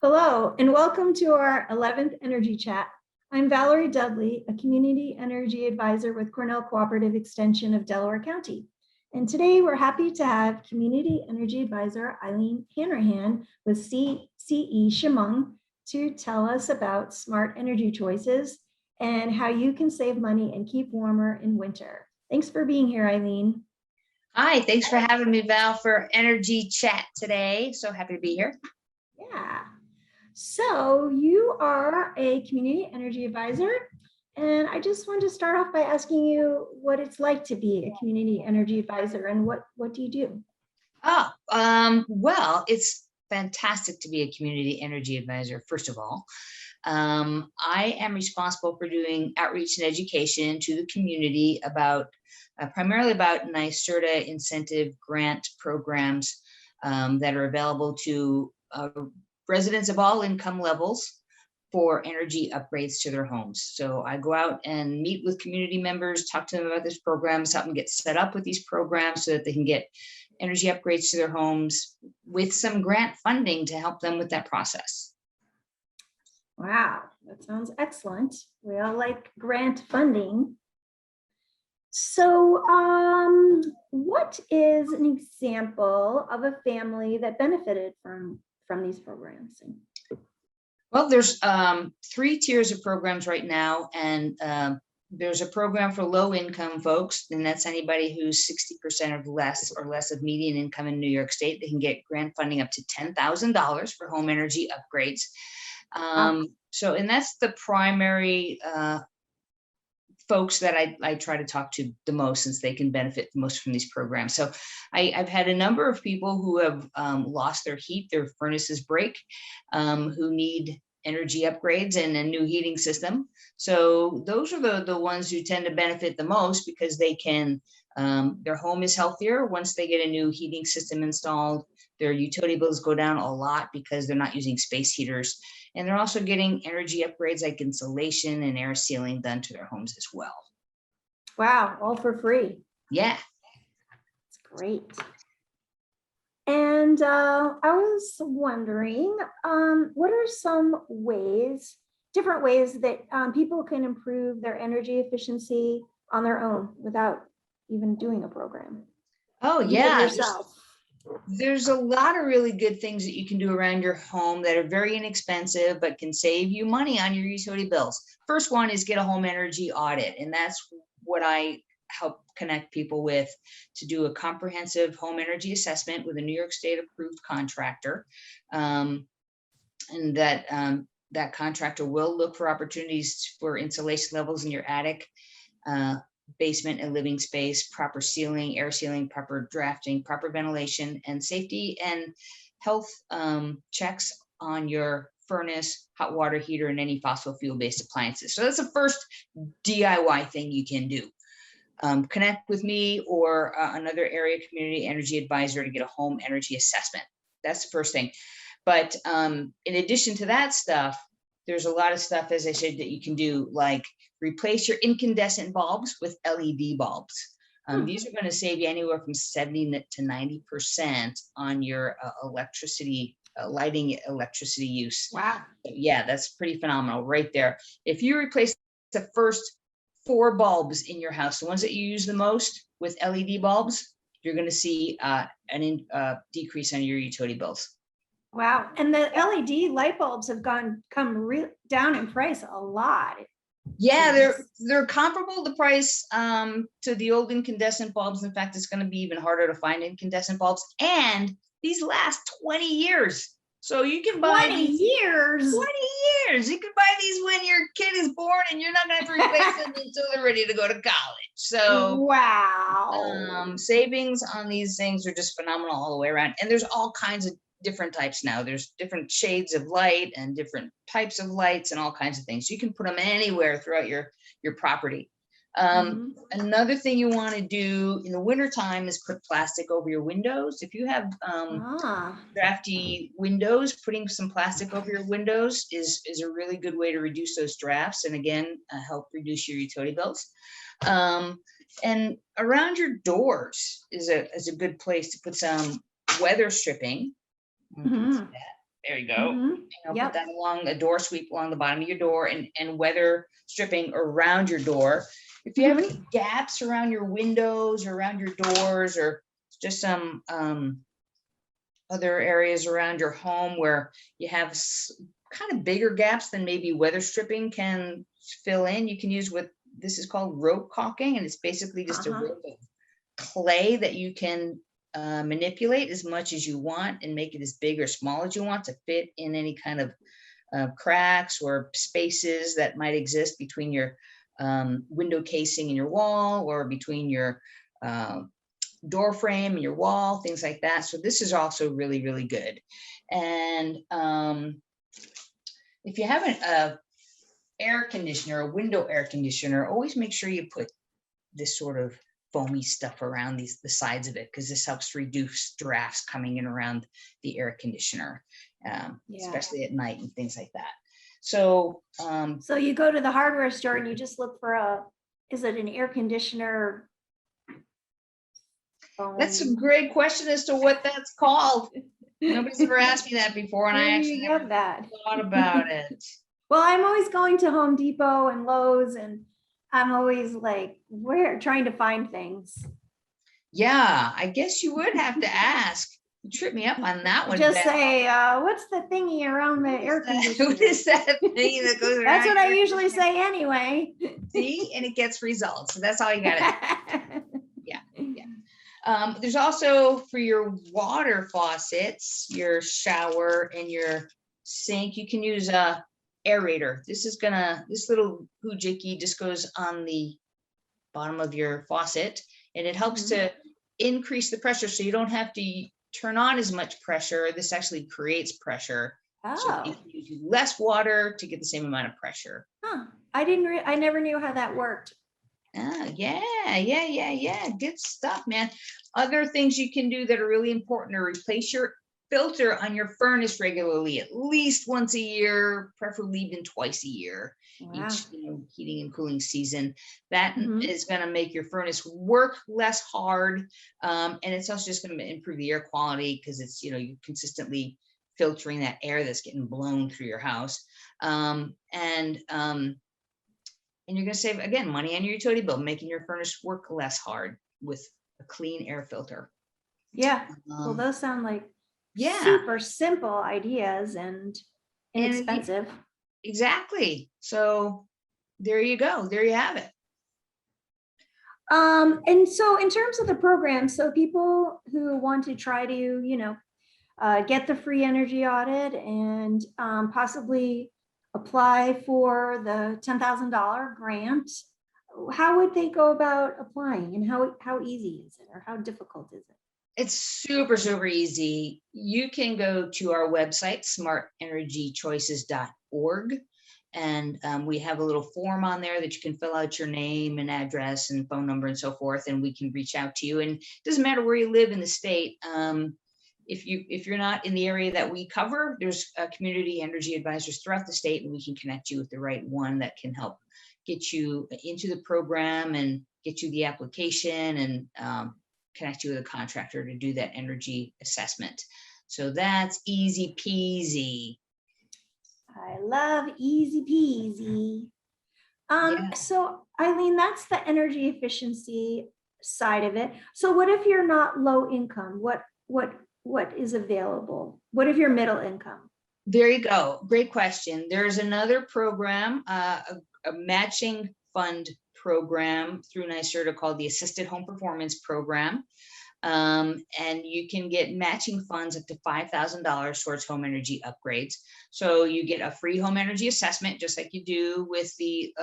Hello, and welcome to our 11th Energy Chat. I'm Valerie Dudley, a Community Energy Advisor with Cornell Cooperative Extension of Delaware County. And today we're happy to have Community Energy Advisor Eileen Hanrahan with CCE Chemung to tell us about smart energy choices and how you can save money and keep warmer in winter. Thanks for being here, Eileen. Hi, thanks for having me, Val, for Energy Chat today. So happy to be here. Yeah. So you are a community energy advisor, and I just wanted to start off by asking you what it's like to be a community energy advisor and what do you do? Well, it's fantastic to be a community energy advisor, first of all. I am responsible for doing outreach and education to the community about primarily about NYSERDA incentive grant programs that are available to residents of all income levels for energy upgrades to their homes. So I go out and meet with community members, talk to them about this program, help them get set up with these programs so that they can get energy upgrades to their homes with some grant funding to help them with that process. Wow, that sounds excellent. We all like grant funding. So what is an example of a family that benefited from these programs? Well, there's 3 tiers of programs right now, and there's a program for low-income folks, and that's anybody who's 60% or less of median income in New York State. They can get grant funding up to $10,000 for home energy upgrades. So, and that's the primary folks that I try to talk to the most, since they can benefit the most from these programs. So I've had a number of people who have lost their heat, their furnaces break, who need energy upgrades and a new heating system. So those are the ones who tend to benefit the most, because they can, their home is healthier once they get a new heating system installed. Their utility bills go down a lot because they're not using space heaters. And they're also getting energy upgrades like insulation and air sealing done to their homes as well. Wow, all for free. Yeah. That's great. And I was wondering, what are some ways, different ways that people can improve their energy efficiency on their own without even doing a program? Oh, yeah. Yourself. There's a lot of really good things that you can do around your home that are very inexpensive, but can save you money on your utility bills. First one is get a home energy audit. And that's what I help connect people with, to do a comprehensive home energy assessment with a New York State approved contractor. And that contractor will look for opportunities for insulation levels in your attic, basement and living space, proper sealing, air sealing, proper drafting, proper ventilation, and safety and health checks on your furnace, hot water heater, and any fossil fuel-based appliances. So that's the first DIY thing you can do. Connect with me or another area community energy advisor to get a home energy assessment. That's the first thing. But in addition to that stuff, there's a lot of stuff, as I said, that you can do, like replace your incandescent bulbs with LED bulbs. These are going to save you anywhere from 70 to 90% on your electricity, lighting electricity use. Wow. Yeah, that's pretty phenomenal right there. If you replace the first 4 bulbs in your house, the ones that you use the most, with LED bulbs, you're going to see an decrease on your utility bills. Wow. And the LED light bulbs have come down in price a lot. Yeah, they're comparable to price to the old incandescent bulbs. In fact, it's going to be even harder to find incandescent bulbs. And these last 20 years. So you can buy 20 years. 20 years. You can buy these when your kid is born, and you're not going to have to replace them until they're ready to go to college. So wow. Savings on these things are just phenomenal all the way around. And there's all kinds of different types now. There's different shades of light and different types of lights and all kinds of things. You can put them anywhere throughout your property. Another thing you want to do in the wintertime is put plastic over your windows. If you have drafty windows, putting some plastic over your windows is a really good way to reduce those drafts, and again, help reduce your utility bills. And around your doors is a good place to put some weather stripping. There you go. Mhm. You know, Yep. put that along a door sweep along the bottom of your door, and weather stripping around your door. If you have any gaps around your windows or around your doors, or just some other areas around your home where you have kind of bigger gaps than maybe weather stripping can fill in, you can use what this is called rope caulking, and it's basically just a rope of clay that you can manipulate as much as you want and make it as big or small as you want to fit in any kind of cracks or spaces that might exist between your window casing and your wall, or between your door frame and your wall, things like that. So this is also really, really good. And if you have an air conditioner, a window air conditioner, always make sure you put this sort of foamy stuff around the sides of it, because this helps reduce drafts coming in around the air conditioner, especially at night and things like that. So so you go to the hardware store and you just look for is it an air conditioner? That's a great question as to what that's called. Nobody's ever asked me that before, and I actually never thought about it. Well, I'm always going to Home Depot and Lowe's, and I'm always like, trying to find things. Yeah, I guess you would have to ask. You tripped me up on that one. Just say, what's the thingy around the air conditioner? What is that thing that goes around? That's what I usually say anyway. See, and it gets results. So that's all you got to do. Yeah, yeah. There's also for your water faucets, your shower and your sink, you can use a aerator. This little hoojiki just goes on the bottom of your faucet, and it helps to increase the pressure, so you don't have to turn on as much pressure. This actually creates pressure. So you can use less water to get the same amount of pressure. I never knew how that worked. Yeah. Good stuff, man. Other things you can do that are really important are replace your filter on your furnace regularly, at least once a year, preferably even twice a year. Each heating and cooling season. That is going to make your furnace work less hard, and it's also just going to improve the air quality, because it's you're consistently filtering that air that's getting blown through your house, and you're going to save, again, money on your utility bill, making your furnace work less hard with a clean air filter. Well, those sound like super simple ideas and inexpensive. Exactly. So there you go. There you have it. And so in terms of the program, so people who want to try to, get the free energy audit and possibly apply for the $10,000 grant, how would they go about applying, and how easy is it, or how difficult is it? It's super, super easy. You can go to our website, smartenergychoices.org, and we have a little form on there that you can fill out your name and address and phone number and so forth, and we can reach out to you. And it doesn't matter where you live in the state. If you're not in the area that we cover, there's community energy advisors throughout the state, and we can connect you with the right one that can help get you into the program and get you the application, and connect you with a contractor to do that energy assessment. So that's easy peasy. I love easy peasy. So Eileen, that's the energy efficiency side of it. So what if you're not low income? What is available? What if you're middle income? There you go. Great question. There's another program, a matching fund program through NYSERDA called the Assisted Home Performance Program. And you can get matching funds up to $5,000 towards home energy upgrades. So you get a free home energy assessment, just like you do with the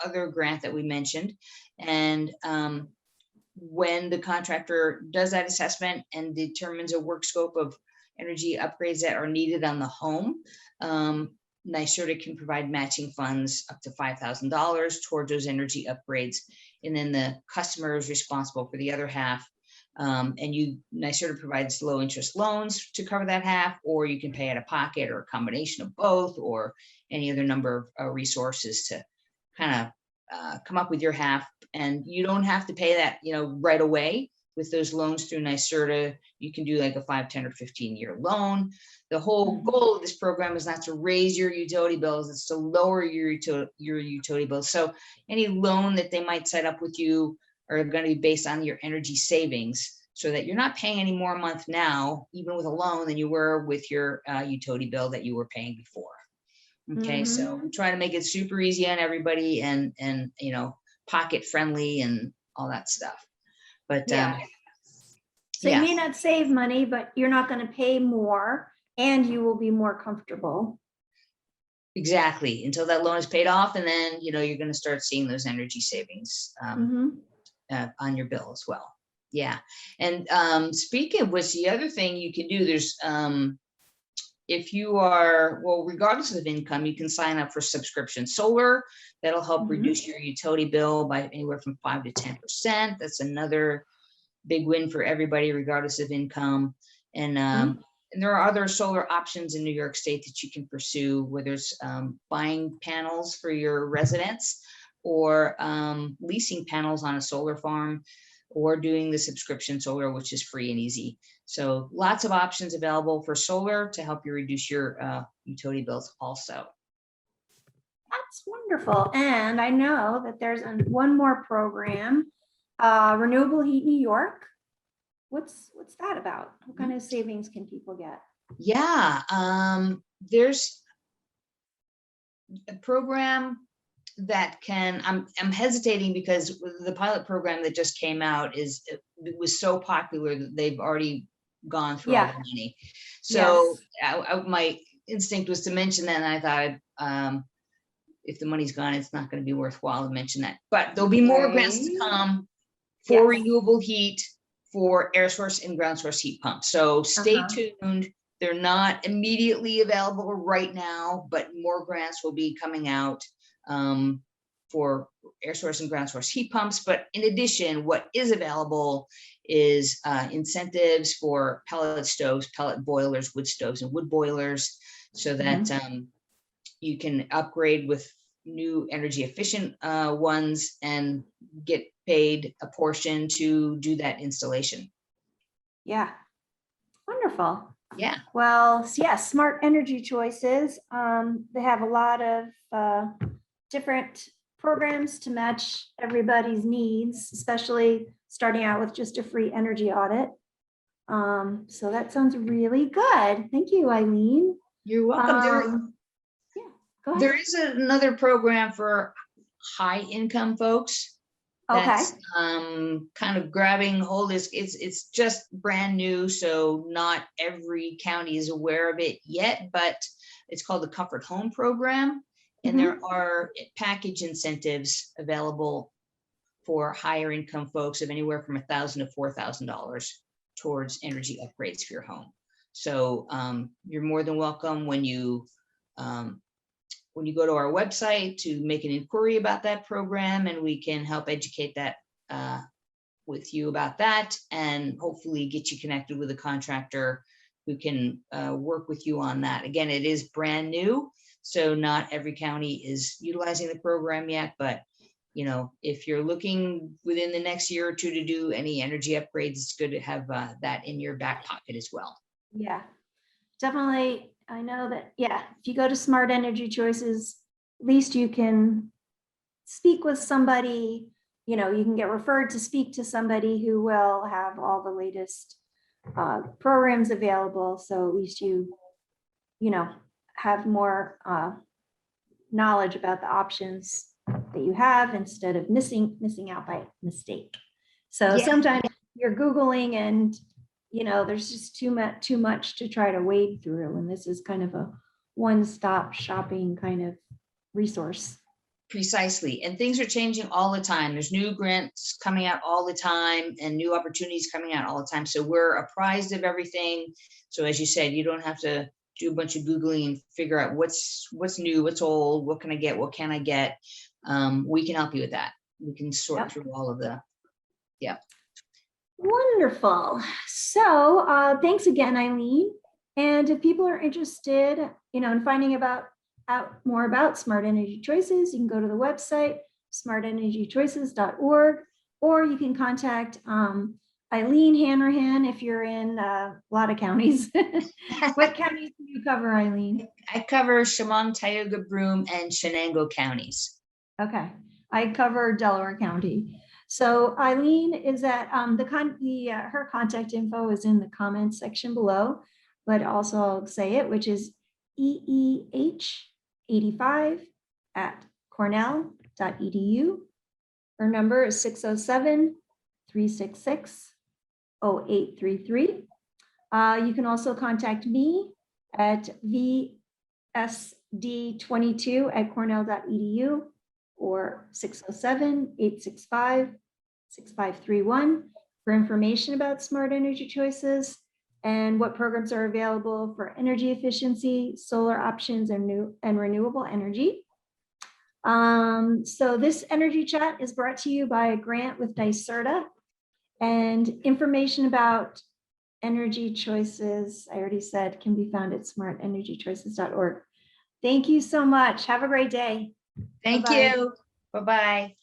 other grant that we mentioned. And when the contractor does that assessment and determines a work scope of energy upgrades that are needed on the home, NYSERDA can provide matching funds up to $5,000 towards those energy upgrades. And then the customer is responsible for the other half. And NYSERDA provides low interest loans to cover that half, or you can pay out of pocket, or a combination of both, or any other number of resources to kind of come up with your half. And you don't have to pay that, right away with those loans through NYSERDA. You can do like a 5, 10, or 15-year loan. The whole goal of this program is not to raise your utility bills, it's to lower your utility bills. So any loan that they might set up with you are going to be based on your energy savings, so that you're not paying any more a month now, even with a loan, than you were with your utility bill that you were paying before. Okay, so we try to make it super easy on everybody, and you know, pocket friendly and all that stuff. But Yeah. So you may not save money, but you're not going to pay more, and you will be more comfortable. Exactly, until that loan is paid off, and then, you know, you're going to start seeing those energy savings on your bill as well. Yeah. And speaking of which, the other thing you can do, there's if you are, well, regardless of income, you can sign up for subscription solar. That'll help reduce your utility bill by anywhere from 5 to 10%. That's another big win for everybody, regardless of income. And there are other solar options in New York State that you can pursue, whether it's buying panels for your residence, or leasing panels on a solar farm, or doing the subscription solar, which is free and easy. So lots of options available for solar to help you reduce your utility bills also. That's wonderful. And I know that there's one more program, Renewable Heat New York. What's that about? What kind of savings can people get? Yeah, there's a program that can, I'm hesitating because the pilot program that just came out it was so popular that they've already gone through all the money. So my instinct was to mention that, and I thought if the money's gone, it's not going to be worthwhile to mention that. But there'll be more grants to come for renewable heat, for air source and ground source heat pumps. So stay tuned. They're not immediately available right now, but more grants will be coming out for air source and ground source heat pumps. But in addition, what is available is incentives for pellet stoves, pellet boilers, wood stoves, and wood boilers, so that you can upgrade with new energy efficient ones and get paid a portion to do that installation. Yeah, wonderful. Yeah. Well, yes, Smart Energy Choices. They have a lot of different programs to match everybody's needs, especially starting out with just a free energy audit. So that sounds really good. Thank you, Eileen. You're welcome. Go ahead. There is another program for high income folks. That's kind of grabbing hold. It's just brand new, so not every county is aware of it yet, but it's called the Comfort Home Program, and there are package incentives available for higher income folks of anywhere from $1,000 to $4,000 towards energy upgrades for your home. So you're more than welcome when you go to our website to make an inquiry about that program, and we can help educate that with you about that, and hopefully get you connected with a contractor who can work with you on that. Again, it is brand new, so not every county is utilizing the program yet, but you know, if you're looking within the next year or two to do any energy upgrades, it's good to have that in your back pocket as well. Yeah, definitely. I know that, if you go to Smart Energy Choices, at least you can speak with somebody, you know, you can get referred to speak to somebody who will have all the latest programs available. So at least you know, have more knowledge about the options that you have instead of missing out by mistake. So sometimes you're Googling and you know, there's just too much to try to wade through. And this is kind of a one-stop shopping kind of resource. Precisely. And things are changing all the time. There's new grants coming out all the time and new opportunities coming out all the time. So we're apprised of everything. So as you said, you don't have to do a bunch of Googling and figure out what's new, what's old, what can I get, what can I get? We can help you with that. We can sort through all of the, Wonderful. So thanks again, Eileen. And if people are interested, you know, in finding out more about Smart Energy Choices, you can go to the website, smartenergychoices.org, or you can contact Eileen Hanrahan, if you're in a lot of counties. What counties do you cover, Eileen? I cover Chemung, Tioga, Broome, and Shenango counties. Okay, I cover Delaware County. So Eileen is at her contact info is in the comments section below, but also I'll say it, which is eeh85@cornell.edu. Her number is 607-366-0833. You can also contact me at vsd22@cornell.edu or 607-865-6531 for information about smart energy choices and what programs are available for energy efficiency, solar options, and renewable energy. So this energy chat is brought to you by a grant with NYSERDA, and information about energy choices, I already said, can be found at smartenergychoices.org. Thank you so much. Have a great day. Thank Bye-bye. you. Bye-bye.